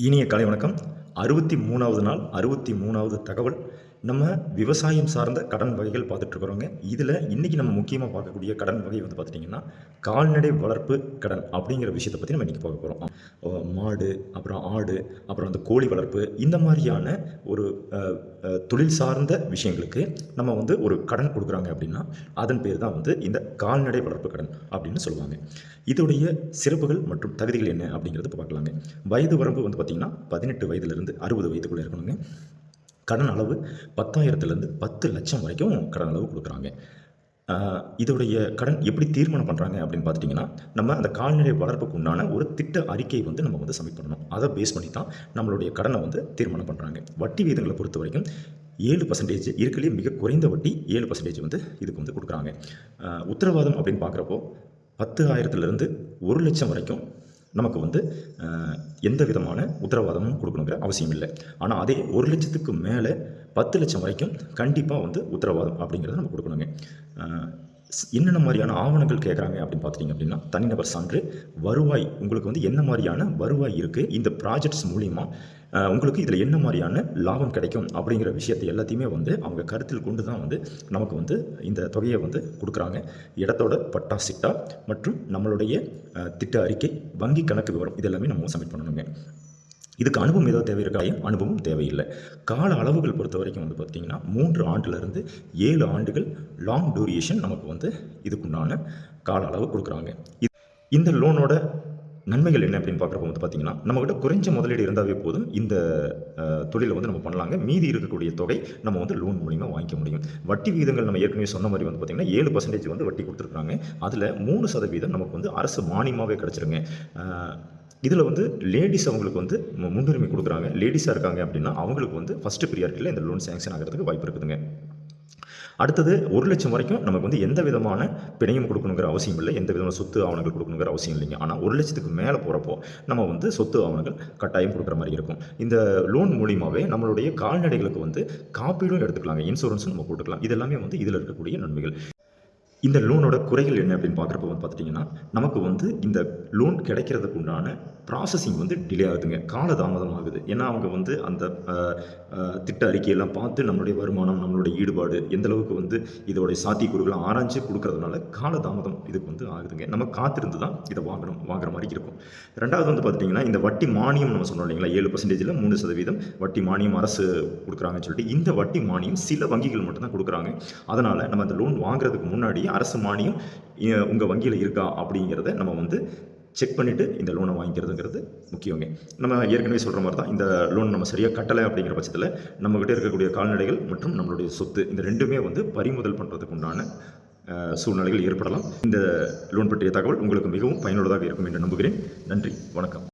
இனிய காலை வணக்கம். 63வது நாள் 63வது தகவல். நம்ம விவசாயம் சார்ந்த கடன் வகைகள் பார்த்துட்ருக்குறோங்க. இதில் இன்றைக்கி நம்ம முக்கியமாக பார்க்கக்கூடிய கடன் வகை வந்து பார்த்துட்டிங்கன்னா, கால்நடை வளர்ப்பு கடன் அப்படிங்கிற விஷயத்தை பற்றி நம்ம இன்றைக்கி பார்க்க போகிறோம். மாடு, அப்புறம் ஆடு, அப்புறம் அந்த கோழி வளர்ப்பு, இந்த மாதிரியான ஒரு தொழில் சார்ந்த விஷயங்களுக்கு நம்ம வந்து ஒரு கடன் கொடுக்குறாங்க அப்படின்னா, அதன் பேர் தான் வந்து இந்த கால்நடை வளர்ப்பு கடன் அப்படின்னு சொல்லுவாங்க. இதோடைய சிறப்புகள் மற்றும் தகுதிகள் என்ன அப்படிங்கிறத பார்க்கலாங்க. வயது வரம்பு வந்து பார்த்திங்கன்னா 18 வயதுலேருந்து 60 வயதுக்குள்ளே இருக்கணுங்க. கடன் அளவு 10,000லேருந்து 10 லட்சம் வரைக்கும் கடன் அளவு கொடுக்குறாங்க. இதோடைய கடன் எப்படி தீர்மானம் பண்ணுறாங்க அப்படின்னு பார்த்துட்டிங்கன்னா, நம்ம அந்த கால்நடை வளர்ப்புக்கு உண்டான ஒரு திட்ட அறிக்கை வந்து நம்ம வந்து சப்மிட் பண்ணணும். அதை பேஸ் பண்ணி தான் நம்மளுடைய கடனை வந்து தீர்மானம் பண்ணுறாங்க. வட்டி வீதங்களை பொறுத்த வரைக்கும் 7% இருக்கிறதுலே மிக குறைந்த வட்டி 7% வந்து இதுக்கு வந்து கொடுக்குறாங்க. உத்தரவாதம் அப்படின்னு பார்க்குறப்போ 10,000லேருந்து 1 லட்சம் வரைக்கும் நமக்கு வந்து எந்த விதமான உத்தரவாதமும் கொடுக்கணுங்கிற அவசியம் இல்லை. ஆனால் அதே 1 லட்சத்துக்கு மேலே 10 லட்சம் வரைக்கும் கண்டிப்பாக வந்து உத்தரவாதம் அப்படிங்கிறத நம்ம கொடுக்கணுங்க. என்னென்ன மாதிரியான ஆவணங்கள் கேட்குறாங்க அப்படின்னு பார்த்துட்டிங்க அப்படின்னா, தனிநபர் சான்று, வருவாய், உங்களுக்கு வந்து என்ன மாதிரியான வருவாய் இருக்குது, இந்த ப்ராஜெக்ட்ஸ் மூலிமா உங்களுக்கு இதில் என்ன மாதிரியான லாபம் கிடைக்கும் அப்படிங்கிற விஷயத்தை எல்லாத்தையுமே வந்து அவங்க கருத்தில் கொண்டு தான் வந்து நமக்கு வந்து இந்த தொகையை வந்து கொடுக்குறாங்க. இடத்தோட பட்டா சிட்டா மற்றும் நம்மளுடைய திட்ட அறிக்கை, வங்கி கணக்கு விவரம், இதெல்லாமே நம்ம சப்மிட் பண்ணணுங்க. இதுக்கு அனுபவம் ஏதோ தேவை இருக்கா? அனுபவம் தேவையில்லை. கால அளவுகள் பொறுத்த வரைக்கும் வந்து பார்த்திங்கன்னா 3 ஆண்டுலேருந்து 7 ஆண்டுகள் லாங் டூரியேஷன் நமக்கு வந்து இதுக்குண்டான கால அளவு கொடுக்குறாங்க. இந்த லோனோட நன்மைகள் என்ன அப்படின்னு பார்க்குறப்ப வந்து பார்த்திங்கன்னா, நம்மக்கிட்ட குறைஞ்ச முதலீடு இருந்தாவே போதும் இந்த தொழிலை வந்து நம்ம பண்ணலாங்க. மீதி இருக்கக்கூடிய தொகை நம்ம வந்து லோன் மூலிமா வாங்கிக்க முடியும். வட்டி விகிதங்கள் நம்ம ஏற்கனவே சொன்ன மாதிரி வந்து பார்த்திங்கன்னா 7% வந்து வட்டி கொடுத்துருக்காங்க. அதில் 3% நமக்கு வந்து அரசு மானியமாகவே கிடச்சிருங்க. இதில் வந்து லேடிஸ் அவங்களுக்கு வந்து முன்னுரிமை கொடுக்குறாங்க. லேடிஸாக இருக்காங்க அப்படின்னா அவங்களுக்கு வந்து ஃபஸ்ட்டு ப்ரியாரிட்டியில் இந்த லோன் சேங்ஷன் ஆகிறதுக்கு வாய்ப்பு இருக்குதுங்க. அடுத்தது 1 லட்சம் வரைக்கும் நமக்கு வந்து எந்த விதமான பிணையும் கொடுக்கணுங்கிற அவசியம் இல்லை, எந்த விதமான சொத்து ஆவணங்கள் கொடுக்கணுங்கிற அவசியம் இல்லைங்க. ஆனால் 1 லட்சத்துக்கு மேலே போகிறப்போ நம்ம வந்து சொத்து ஆவணங்கள் கட்டாயம் கொடுக்குற மாதிரி இருக்கும். இந்த லோன் மூலியமாகவே நம்மளுடைய கால்நடைகளுக்கு வந்து காப்பீடும் எடுத்துக்கலாங்க, இன்சூரன்ஸும் நம்ம போட்டுக்கலாம். இதெல்லாமே வந்து இதில் இருக்கக்கூடிய நன்மைகள். இந்த லோனோட குறைகள் என்ன அப்படின்னு பார்க்குறப்ப வந்து பார்த்துட்டிங்கன்னா, நமக்கு வந்து இந்த லோன் கிடைக்கிறதுக்கு உண்டான ப்ராசஸிங் வந்து டிலே ஆகுதுங்க, காலதாமதம் ஆகுது. ஏன்னா அவங்க வந்து அந்த திட்ட அறிக்கையெல்லாம் பார்த்து நம்மளுடைய வருமானம், நம்மளுடைய ஈடுபாடு எந்தளவுக்கு வந்து இதோடைய சாத்தியக்கூறுகளை ஆராய்ச்சி கொடுக்கறதுனால காலதாமதம் இதுக்கு வந்து ஆகுதுங்க. நம்ம காத்திருந்து தான் இதை வாங்குற மாதிரி இருக்கும். ரெண்டாவது வந்து பார்த்திங்கன்னா, இந்த வட்டி மானியம் நம்ம சொன்னோம் இல்லைங்களா, 7%ல் 3% வட்டி மானியம் அரசு கொடுக்குறாங்கன்னு சொல்லிட்டு, இந்த வட்டி மானியம் சில வங்கிகள் மட்டும்தான் கொடுக்குறாங்க. அதனால் நம்ம அந்த லோன் வாங்குறதுக்கு முன்னாடி அரசு மானியம் உங்கள் வங்கியில் இருக்கா அப்படிங்கிறத நம்ம வந்து செக் பண்ணிவிட்டு இந்த லோனை வாங்கிக்கிறதுங்கிறது முக்கியங்க. நம்ம ஏற்கனவே சொல்கிற மாதிரி தான், இந்த லோன் நம்ம சரியாக கட்டலை அப்படிங்கிற பட்சத்தில் நம்மக்கிட்ட இருக்கக்கூடிய கால்நடைகள் மற்றும் நம்மளுடைய சொத்து இந்த ரெண்டுமே வந்து பறிமுதல் பண்ணுறதுக்கு உண்டான சூழ்நிலைகள் ஏற்படலாம். இந்த லோன் பற்றிய தகவல் உங்களுக்கு மிகவும் பயனுள்ளதாக இருக்கும் என்று நம்புகிறேன். நன்றி, வணக்கம்.